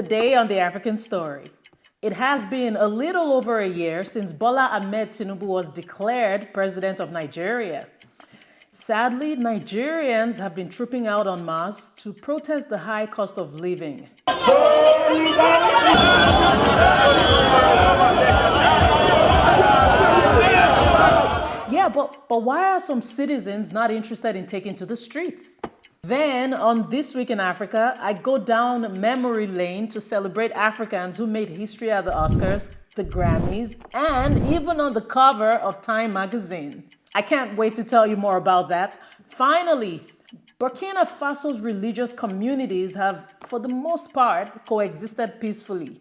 Today on The African Story, it has been a little over a year since Bola Ahmed Tinubu was declared president of Nigeria. Sadly, Nigerians have been trooping out en masse to protest the high cost of living. Yeah, but why are some citizens not interested in taking to the streets? Then, on This Week in Africa, I go down memory lane to celebrate Africans who made history at the Oscars, the Grammys, and even on the cover of Time magazine. I can't wait to tell you more about that. Finally, Burkina Faso's religious communities have, for the most part, coexisted peacefully.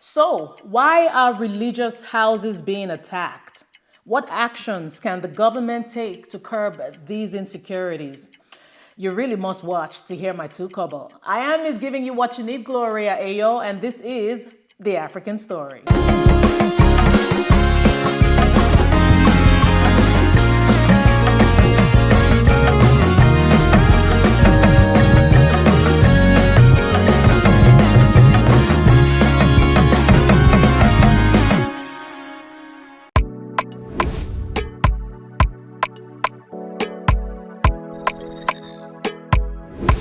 So, why are religious houses being attacked? What actions can the government take to curb these insecurities? You really must watch to hear my two kobo. I am Miss Giving You What You Need, Gloria Ayo, and this is The African Story.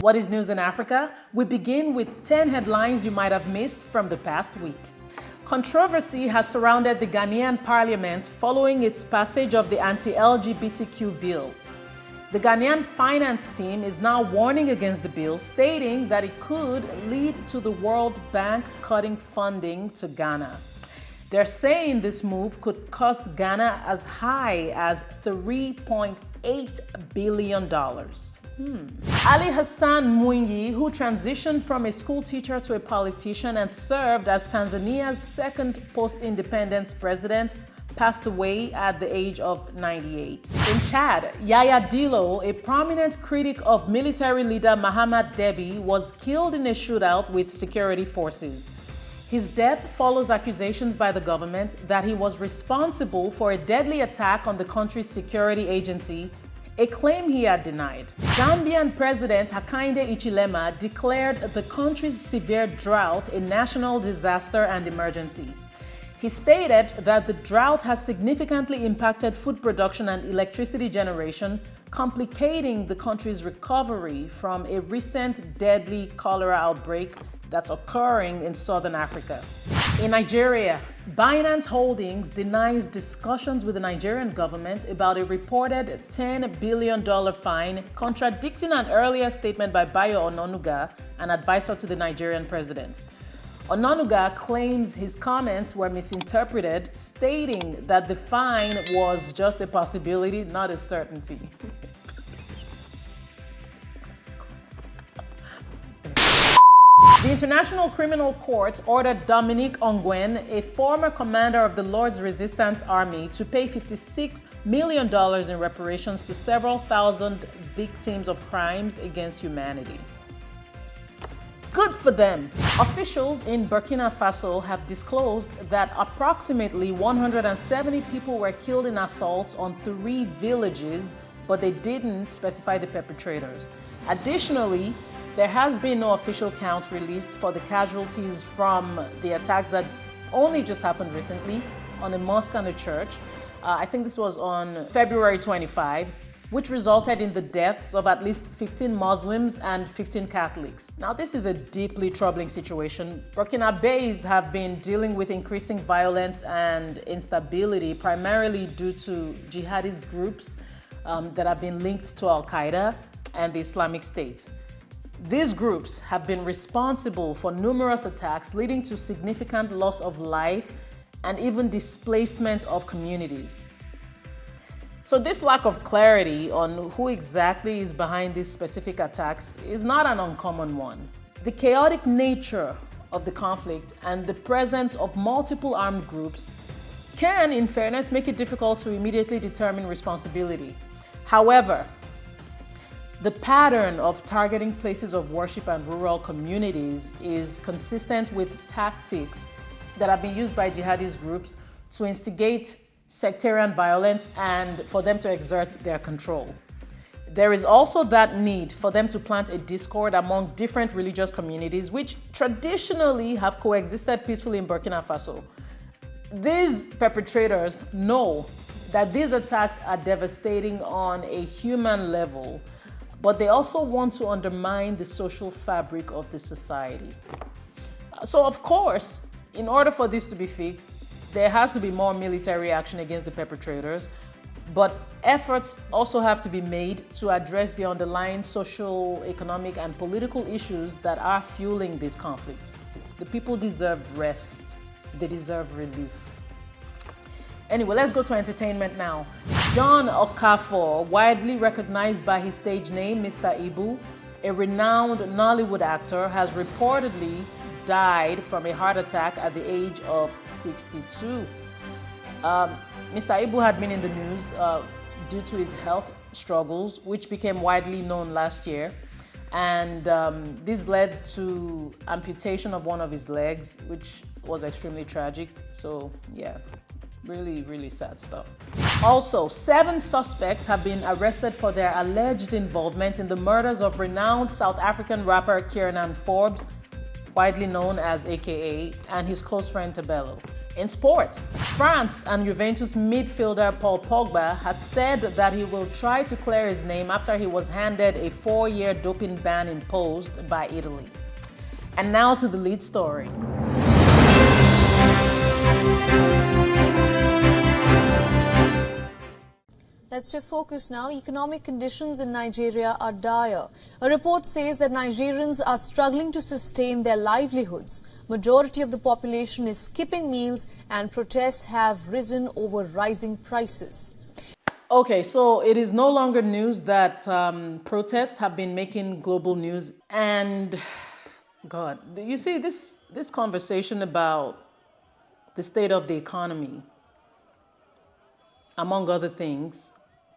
What is news in Africa? We begin with 10 headlines you might have missed from the past week. Controversy has surrounded the Ghanaian parliament following its passage of the anti-LGBTQ bill. The Ghanaian finance team is now warning against the bill, stating that it could lead to the World Bank cutting funding to Ghana. They're saying this move could cost Ghana as high as $3.8 billion. Ali Hassan Mwinyi, who transitioned from a school teacher to a politician and served as Tanzania's second post-independence president, passed away at the age of 98. In Chad, Yaya Dillo, a prominent critic of military leader Mahamat Deby, was killed in a shootout with security forces. His death follows accusations by the government that he was responsible for a deadly attack on the country's security agency, a claim he had denied. Zambian President Hakainde Hichilema declared the country's severe drought a national disaster and emergency. He stated that the drought has significantly impacted food production and electricity generation, complicating the country's recovery from a recent deadly cholera outbreak that's occurring in southern Africa. In Nigeria, Binance Holdings denies discussions with the Nigerian government about a reported $10 billion fine, contradicting an earlier statement by Bayo Ononuga, an advisor to the Nigerian president. Ononuga claims his comments were misinterpreted, stating that the fine was just a possibility, not a certainty. The International Criminal Court ordered Dominique Ongwen, a former commander of the Lord's Resistance Army, to pay $56 million in reparations to several thousand victims of crimes against humanity. Good for them! Officials in Burkina Faso have disclosed that approximately 170 people were killed in assaults on 3 villages, but they didn't specify the perpetrators. Additionally, there has been no official count released for the casualties from the attacks that only just happened recently on a mosque and a church. I think this was on February 25, which resulted in the deaths of at least 15 Muslims and 15 Catholics. Now, this is a deeply troubling situation. Burkinabés have been dealing with increasing violence and instability, primarily due to jihadist groups that have been linked to Al-Qaeda and the Islamic State. These groups have been responsible for numerous attacks, leading to significant loss of life and even displacement of communities. So this lack of clarity on who exactly is behind these specific attacks is not an uncommon one. The chaotic nature of the conflict and the presence of multiple armed groups can, in fairness, make it difficult to immediately determine responsibility. However, the pattern of targeting places of worship and rural communities is consistent with tactics that have been used by jihadist groups to instigate sectarian violence and for them to exert their control. There is also that need for them to plant a discord among different religious communities, which traditionally have coexisted peacefully in Burkina Faso. These perpetrators know that these attacks are devastating on a human level, but they also want to undermine the social fabric of the society. So, of course, in order for this to be fixed, there has to be more military action against the perpetrators, but efforts also have to be made to address the underlying social, economic, and political issues that are fueling these conflicts. The people deserve rest. They deserve relief. Anyway, let's go to entertainment now. John Okafor, widely recognized by his stage name, Mr. Ibu, a renowned Nollywood actor, has reportedly died from a heart attack at the age of 62. Mr. Ibu had been in the news due to his health struggles, which became widely known last year. And this led to amputation of one of his legs, which was extremely tragic. So yeah, really, really sad stuff. Also, 7 suspects have been arrested for their alleged involvement in the murders of renowned South African rapper Kiernan Forbes, widely known as AKA, and his close friend Tabello. In sports, France and Juventus midfielder Paul Pogba has said that he will try to clear his name after he was handed a 4-year doping ban imposed by Italy. And now to the lead story. Let's shift focus now. Economic conditions in Nigeria are dire. A report says that Nigerians are struggling to sustain their livelihoods. Majority of the population is skipping meals and protests have risen over rising prices. Okay, so it is no longer news that protests have been making global news. And God, you see this conversation about the state of the economy, among other things,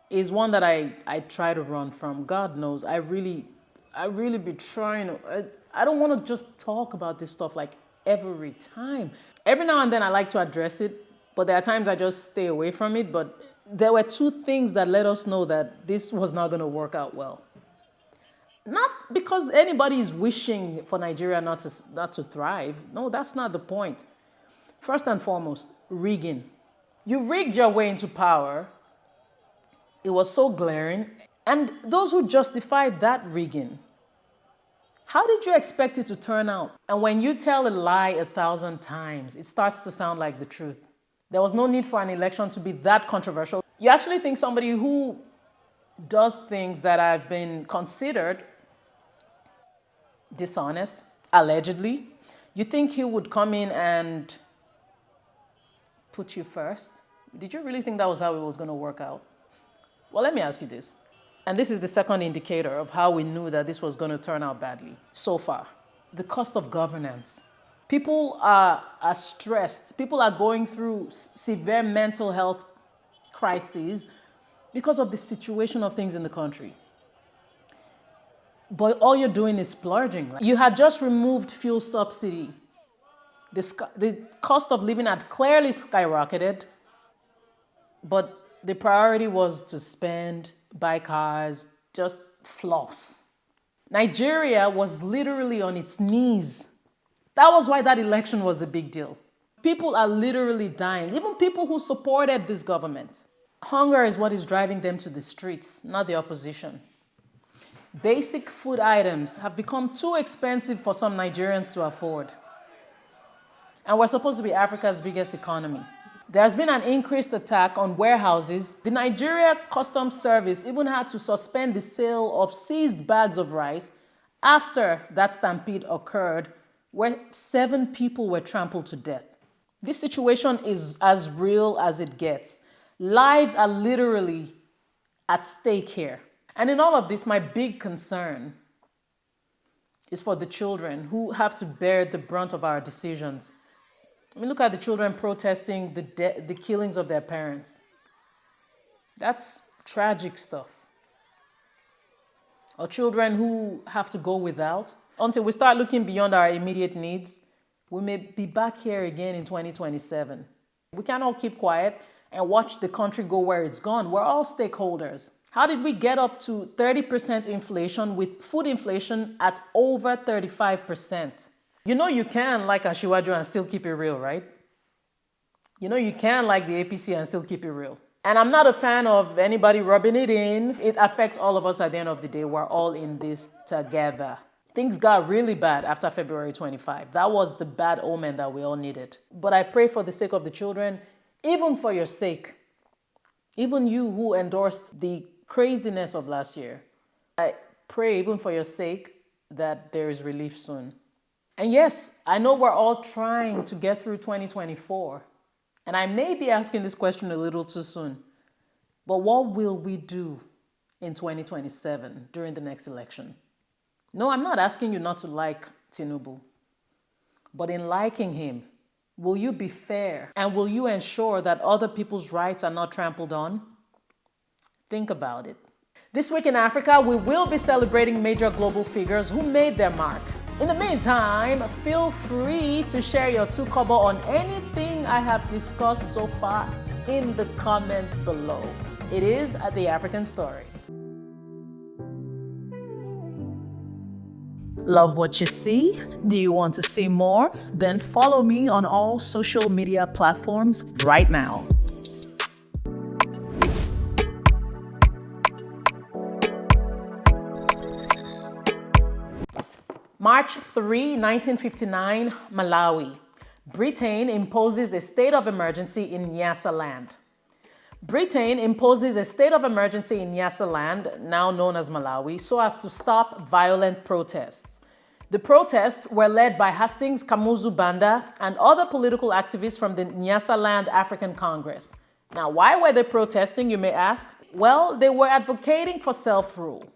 is one that I try to run from. God knows, I really be trying to, I don't want to just talk about this stuff like every time. Every now and then I like to address it, but there are times I just stay away from it. But there were 2 things that let us know that this was not going to work out well. Not because anybody is wishing for Nigeria not to thrive. No, that's not the point. First and foremost, rigging. You rigged your way into power. It was so glaring. And those who justified that rigging, how did you expect it to turn out? And when you tell a lie 1,000 times, it starts to sound like the truth. There was no need for an election to be that controversial. You actually think somebody who does things that have been considered dishonest, allegedly, you think he would come in and put you first? Did you really think that was how it was going to work out? Well, let me ask you this. And this is the second indicator of how we knew that this was going to turn out badly so far. The cost of governance. People are stressed. People are going through severe mental health crises because of the situation of things in the country. But all you're doing is splurging. You had just removed fuel subsidy. The cost of living had clearly skyrocketed, but the priority was to spend, buy cars, just floss. Nigeria was literally on its knees. That was why that election was a big deal. People are literally dying, even people who supported this government. Hunger is what is driving them to the streets, not the opposition. Basic food items have become too expensive for some Nigerians to afford. And we're supposed to be Africa's biggest economy. There's been an increased attack on warehouses. The Nigeria Customs Service even had to suspend the sale of seized bags of rice after that stampede occurred, where 7 people were trampled to death. This situation is as real as it gets. Lives are literally at stake here. And in all of this, my big concern is for the children who have to bear the brunt of our decisions. I mean, look at the children protesting the killings of their parents. That's tragic stuff. Or children who have to go without. Until we start looking beyond our immediate needs, we may be back here again in 2027. We can't all keep quiet and watch the country go where it's gone. We're all stakeholders. How did we get up to 30% inflation with food inflation at over 35%? You know you can like Ashiwaju and still keep it real, right? You know you can like the APC and still keep it real. And I'm not a fan of anybody rubbing it in. It affects all of us at the end of the day. We're all in this together. Things got really bad after February 25. That was the bad omen that we all needed. But I pray for the sake of the children, even for your sake, even you who endorsed the craziness of last year, I pray even for your sake that there is relief soon. And yes, I know we're all trying to get through 2024. And I may be asking this question a little too soon, but what will we do in 2027 during the next election? No, I'm not asking you not to like Tinubu, but in liking him, will you be fair and will you ensure that other people's rights are not trampled on? Think about it. This week in Africa, we will be celebrating major global figures who made their mark. In the meantime, feel free to share your 2 kobo on anything I have discussed so far in the comments below. It is The African Story. Love what you see? Do you want to see more? Then follow me on all social media platforms right now. March 3, 1959, Malawi. Britain imposes a state of emergency in Nyasa land. Britain imposes a state of emergency in Nyasa land, now known as Malawi, so as to stop violent protests. The protests were led by Hastings Kamuzu Banda and other political activists from the Nyasa Land African Congress. Now, why were they protesting, you may ask? Well, they were advocating for self-rule.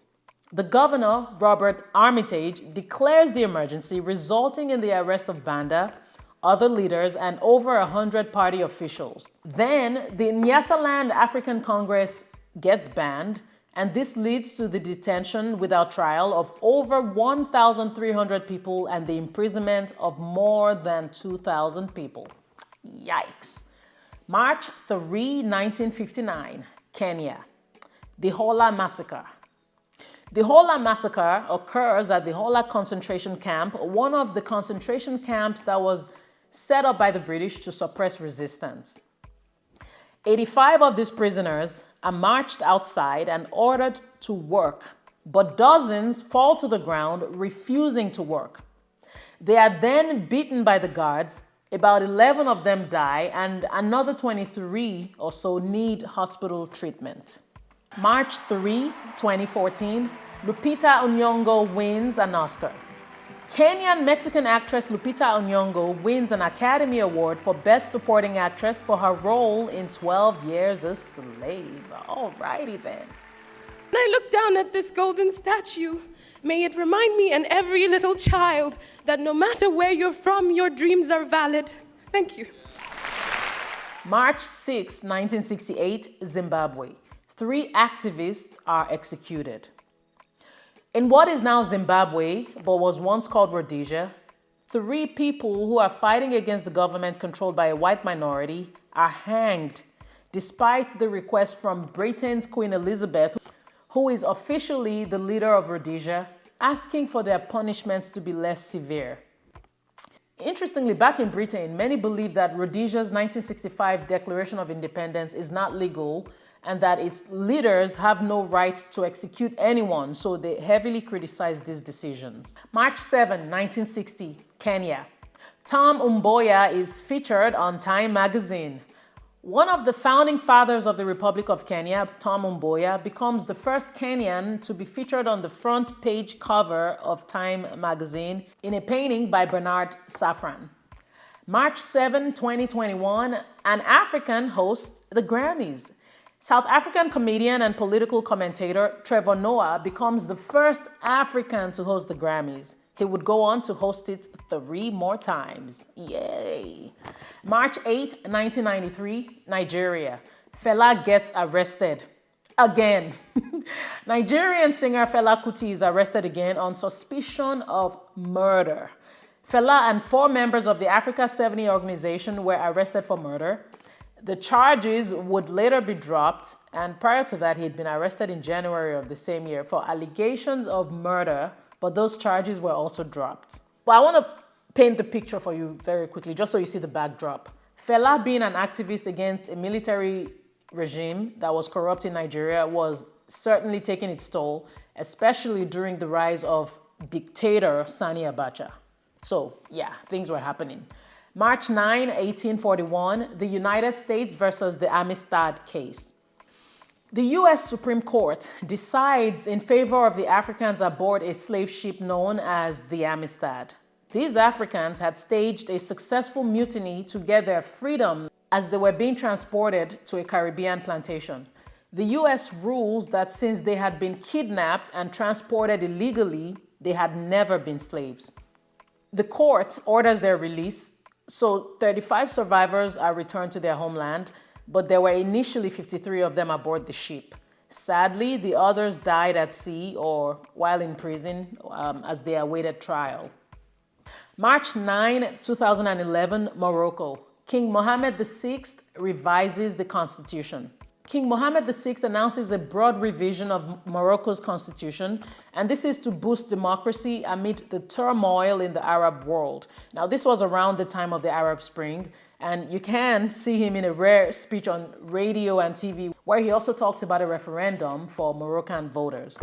The governor, Robert Armitage, declares the emergency, resulting in the arrest of Banda, other leaders, and over 100 party officials. Then, the Nyasa Land African Congress gets banned, and this leads to the detention without trial of over 1,300 people and the imprisonment of more than 2,000 people. Yikes. March 3, 1959, Kenya. The Hola Massacre. The Hola Massacre occurs at the Hola concentration camp, one of the concentration camps that was set up by the British to suppress resistance. 85 of these prisoners are marched outside and ordered to work, but dozens fall to the ground, refusing to work. They are then beaten by the guards. About 11 of them die, and another 23 or so need hospital treatment. March 3, 2014, Lupita Nyong'o wins an Oscar. Kenyan-Mexican actress Lupita Nyong'o wins an Academy Award for Best Supporting Actress for her role in 12 Years a Slave. Alrighty then. When I look down at this golden statue, may it remind me and every little child that no matter where you're from, your dreams are valid. Thank you. March 6, 1968, Zimbabwe. 3 activists are executed. In what is now Zimbabwe, but was once called Rhodesia, 3 people who are fighting against the government controlled by a white minority are hanged, despite the request from Britain's Queen Elizabeth, who is officially the leader of Rhodesia, asking for their punishments to be less severe. Interestingly, back in Britain, many believe that Rhodesia's 1965 Declaration of Independence is not legal and that its leaders have no right to execute anyone, so they heavily criticize these decisions. March 7, 1960, Kenya. Tom Mboya is featured on Time magazine. One of the founding fathers of the Republic of Kenya, Tom Mboya, becomes the first Kenyan to be featured on the front page cover of Time magazine in a painting by Bernard Safran. March 7, 2021, an African hosts the Grammys. South African comedian and political commentator Trevor Noah becomes the first African to host the Grammys. He would go on to host it 3 more times. Yay! March 8, 1993, Nigeria. Fela gets arrested. Again. Nigerian singer Fela Kuti is arrested again on suspicion of murder. Fela and 4 members of the Africa 70 organization were arrested for murder. The charges would later be dropped, and prior to that, he had been arrested in January of the same year for allegations of murder, but those charges were also dropped. But I want to paint the picture for you very quickly, just so you see the backdrop. Fela, being an activist against a military regime that was corrupt in Nigeria, was certainly taking its toll, especially during the rise of dictator Sani Abacha. So yeah, things were happening. March 9, 1841, the United States versus the Amistad case. The U.S. Supreme Court decides in favor of the Africans aboard a slave ship known as the Amistad. These Africans had staged a successful mutiny to get their freedom as they were being transported to a Caribbean plantation. The U.S. rules that since they had been kidnapped and transported illegally, they had never been slaves. The court orders their release, so 35 survivors are returned to their homeland, but there were initially 53 of them aboard the ship. Sadly, the others died at sea or while in prison as they awaited trial. March 9, 2011, Morocco. King Mohammed VI revises the constitution. King Mohammed VI announces a broad revision of Morocco's constitution, and this is to boost democracy amid the turmoil in the Arab world. Now, this was around the time of the Arab Spring, and you can see him in a rare speech on radio and TV, where he also talks about a referendum for Moroccan voters.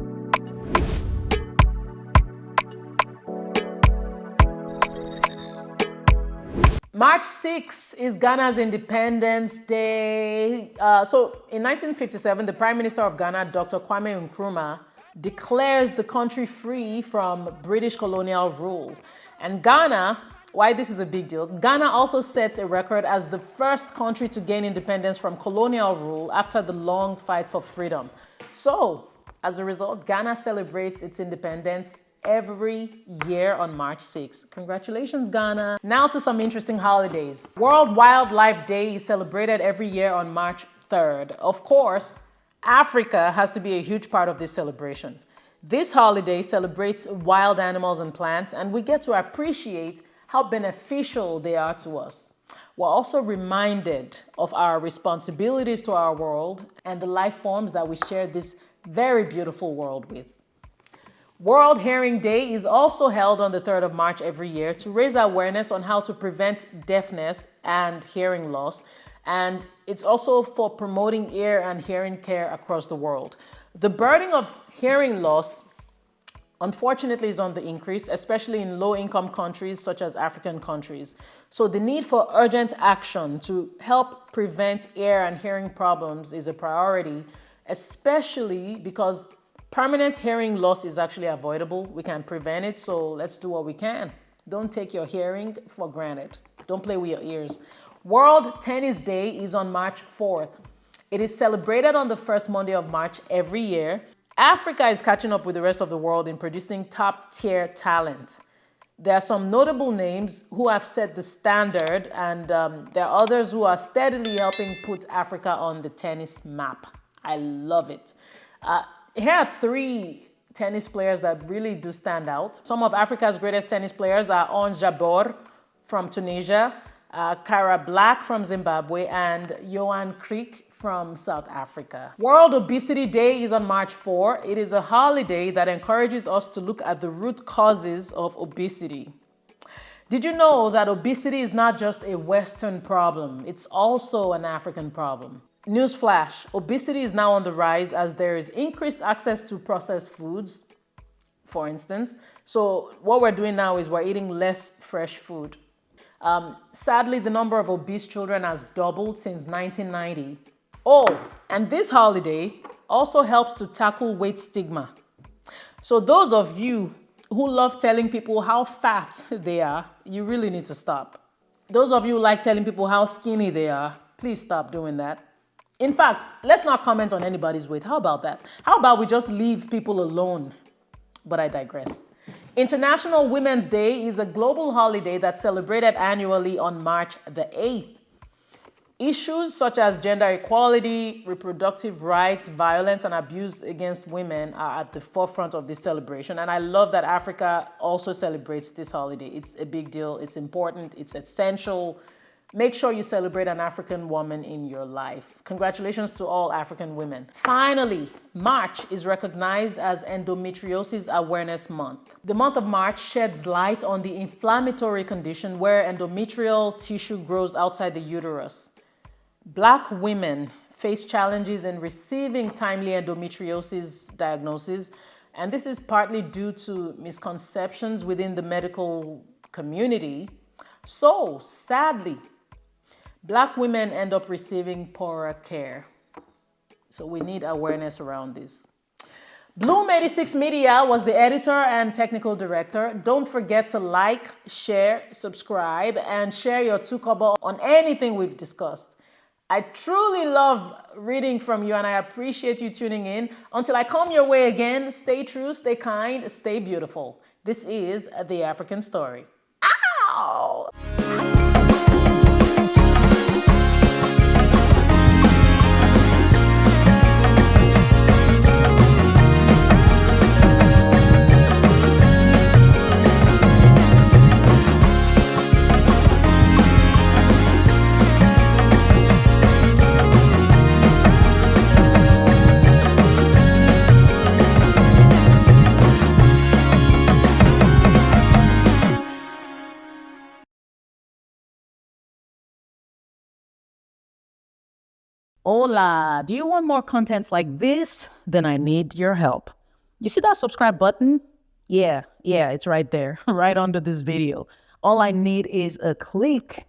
March 6 is Ghana's Independence Day. So in 1957, the Prime Minister of Ghana, Dr. Kwame Nkrumah, declares the country free from British colonial rule. And Ghana, why this is a big deal, Ghana also sets a record as the first country to gain independence from colonial rule after the long fight for freedom. So, as a result, Ghana celebrates its independence every year on March 6. Congratulations, Ghana. Now to some interesting holidays. World Wildlife Day is celebrated every year on March 3rd. Of course, Africa has to be a huge part of this celebration. This holiday celebrates wild animals and plants, and we get to appreciate how beneficial they are to us. We're also reminded of our responsibilities to our world and the life forms that we share this very beautiful world with. World Hearing Day is also held on the 3rd of March every year to raise awareness on how to prevent deafness and hearing loss. And it's also for promoting ear and hearing care across the world. The burden of hearing loss, unfortunately, is on the increase, especially in low-income countries such as African countries. So the need for urgent action to help prevent ear and hearing problems is a priority, especially because permanent hearing loss is actually avoidable. We can prevent it, so let's do what we can. Don't take your hearing for granted. Don't play with your ears. World Tennis Day is on March 4th. It is celebrated on the first Monday of March every year. Africa is catching up with the rest of the world in producing top-tier talent. There are some notable names who have set the standard, and there are others who are steadily helping put Africa on the tennis map. I love it. Here are 3 tennis players that really do stand out. Some of Africa's greatest tennis players are Ons Jabeur from Tunisia, Cara Black from Zimbabwe, and Johan Kriek from South Africa. World Obesity Day is on March 4. It is a holiday that encourages us to look at the root causes of obesity. Did you know that obesity is not just a Western problem? It's also an African problem. Newsflash, obesity is now on the rise as there is increased access to processed foods, for instance. So what we're doing now is we're eating less fresh food. Sadly, the number of obese children has doubled since 1990. Oh, and this holiday also helps to tackle weight stigma. So those of you who love telling people how fat they are, you really need to stop. Those of you who like telling people how skinny they are, please stop doing that. In fact, let's not comment on anybody's weight. How about that? How about we just leave people alone? But I digress. International Women's Day is a global holiday that's celebrated annually on March the 8th. Issues such as gender equality, reproductive rights, violence, and abuse against women are at the forefront of this celebration. And I love that Africa also celebrates this holiday. It's a big deal. It's important. It's essential. Make sure you celebrate an African woman in your life. Congratulations to all African women. Finally, March is recognized as Endometriosis Awareness Month. The month of March sheds light on the inflammatory condition where endometrial tissue grows outside the uterus. Black women face challenges in receiving timely endometriosis diagnosis, and this is partly due to misconceptions within the medical community. So, sadly, Black women end up receiving poorer care. So we need awareness around this. Bloom 86 Media was the editor and technical director. Don't forget to like, share, subscribe, and share your 2-kobo on anything we've discussed. I truly love reading from you and I appreciate you tuning in. Until I come your way again, stay true, stay kind, stay beautiful. This is The African Story. Ow! Hola, do you want more contents like this? Then I need your help. You see that subscribe button? Yeah, it's right there, right under this video. All I need is a click.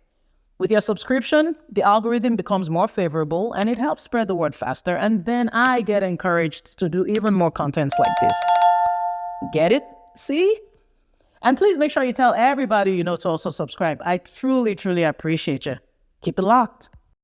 With your subscription, the algorithm becomes more favorable and it helps spread the word faster, and then I get encouraged to do even more contents like this. Get it? See? And please make sure you tell everybody you know to also subscribe. I truly, truly appreciate you. Keep it locked.